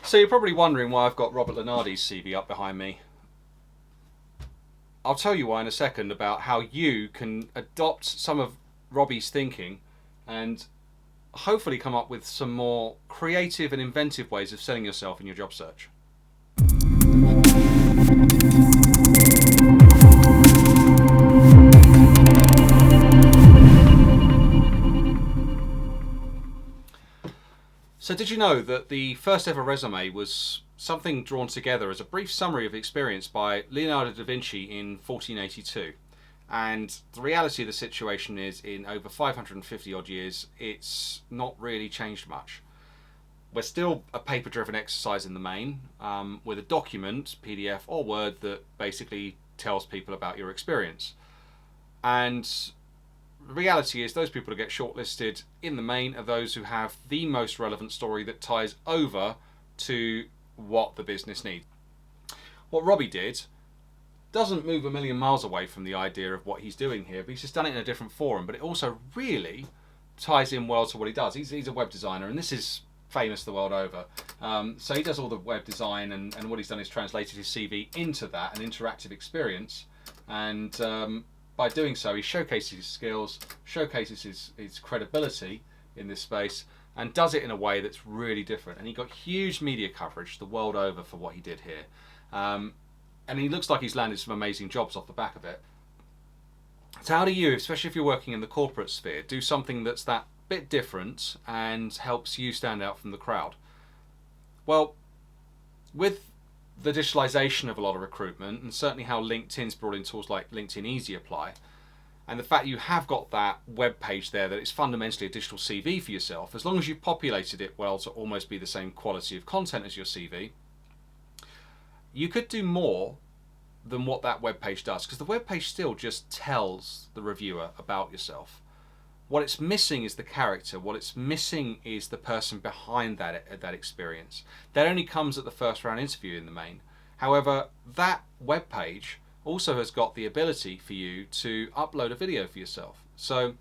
So you're probably wondering why I've got Robert Lenardi's CV up behind me. I'll tell you why in a second about how you can adopt some of Robbie's thinking and hopefully come up with some more creative and inventive ways of selling yourself in your job search. So did you know that the first ever resume was something drawn together as a brief summary of experience by Leonardo da Vinci in 1482? And the reality of the situation is, in over 550 odd years, it's not really changed much. We're still a paper-driven exercise in the main, with a document, PDF or Word, that basically tells people about your experience. And the reality is those people who get shortlisted in the main are those who have the most relevant story that ties over to what the business needs. What Robbie did doesn't move a million miles away from the idea of what he's doing here, but he's just done it in a different forum. But it also really ties in well to what he does. He's a web designer, and this is famous the world over. So he does all the web design, and what he's done is translated his CV into that, an interactive experience. And by doing so, he showcases his skills, showcases his credibility in this space, and does it in a way that's really different. And he got huge media coverage the world over for what he did here. And he looks like he's landed some amazing jobs off the back of it. So how do you, especially if you're working in the corporate sphere, do something that's that bit different and helps you stand out from the crowd? Well, with the digitalization of a lot of recruitment, and certainly how LinkedIn's brought in tools like LinkedIn Easy Apply, and the fact you have got that web page there that it's fundamentally a digital CV for yourself, as long as you've populated it well to almost be the same quality of content as your CV, you could do more than what that web page does, because the web page still just tells the reviewer about yourself. What it's missing is the character. What it's missing is the person behind that experience. That only comes at the first round interview in the main. However, that web page also has got the ability for you to upload a video for yourself. So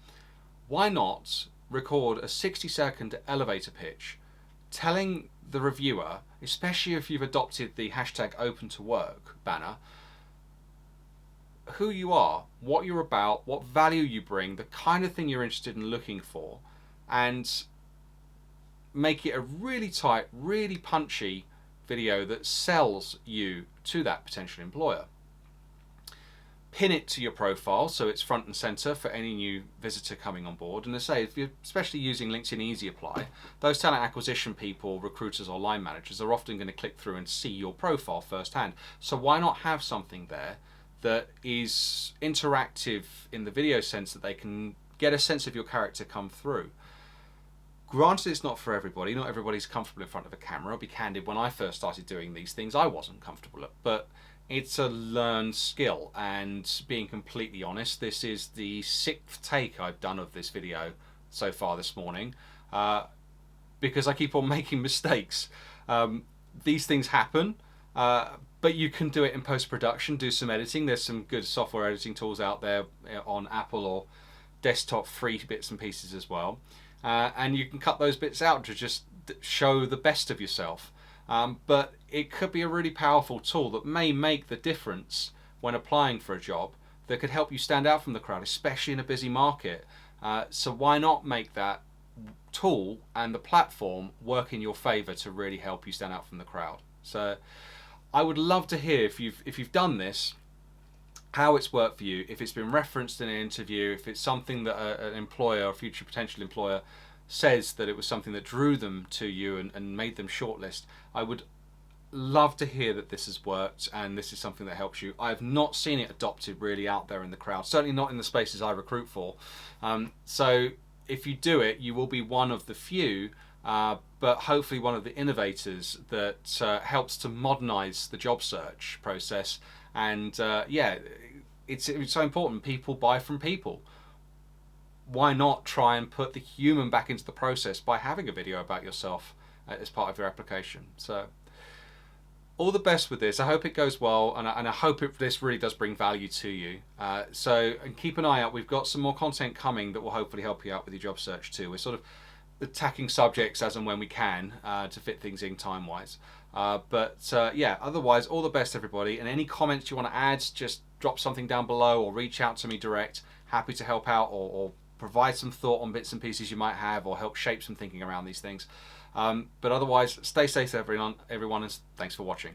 why not record a 60-second elevator pitch telling the reviewer, especially if you've adopted the hashtag open to work banner, who you are, what you're about, what value you bring, the kind of thing you're interested in looking for, and make it a really tight, really punchy video that sells you to that potential employer. Pin it to your profile so it's front and center for any new visitor coming on board. And I say, if you're especially using LinkedIn Easy Apply, those talent acquisition people, recruiters or line managers are often going to click through and see your profile firsthand. So why not have something there that is interactive in the video sense that they can get a sense of your character come through? Granted, it's not for everybody. Not everybody's comfortable in front of a camera. I'll be candid, when I first started doing these things, I wasn't comfortable. But it's a learned skill, and being completely honest, this is the 6th take I've done of this video so far this morning, because I keep on making mistakes. These things happen, but you can do it in post-production, do some editing. There's some good software editing tools out there on Apple or desktop, free bits and pieces as well. And you can cut those bits out to just show the best of yourself. But it could be a really powerful tool that may make the difference when applying for a job, that could help you stand out from the crowd, especially in a busy market. So why not make that tool and the platform work in your favor to really help you stand out from the crowd? So I would love to hear if you've done this, how it's worked for you, if it's been referenced in an interview, if it's something that an employer or future potential employer says that it was something that drew them to you and made them shortlist. I would love to hear that this has worked and this is something that helps you. I have not seen it adopted really out there in the crowd, certainly not in the spaces I recruit for. So if you do it, you will be one of the few, but hopefully one of the innovators that helps to modernize the job search process. And yeah, it's so important. People buy from people. Why not try and put the human back into the process by having a video about yourself as part of your application? So all the best with this. I hope it goes well, and I hope this really does bring value to you. So and keep an eye out. We've got some more content coming that will hopefully help you out with your job search too. We're sort of attacking subjects as and when we can to fit things in time-wise. Yeah, otherwise, all the best, everybody. And any comments you want to add, just drop something down below or reach out to me direct. Happy to help out or provide some thought on bits and pieces you might have or help shape some thinking around these things. But otherwise, stay safe, everyone, and thanks for watching.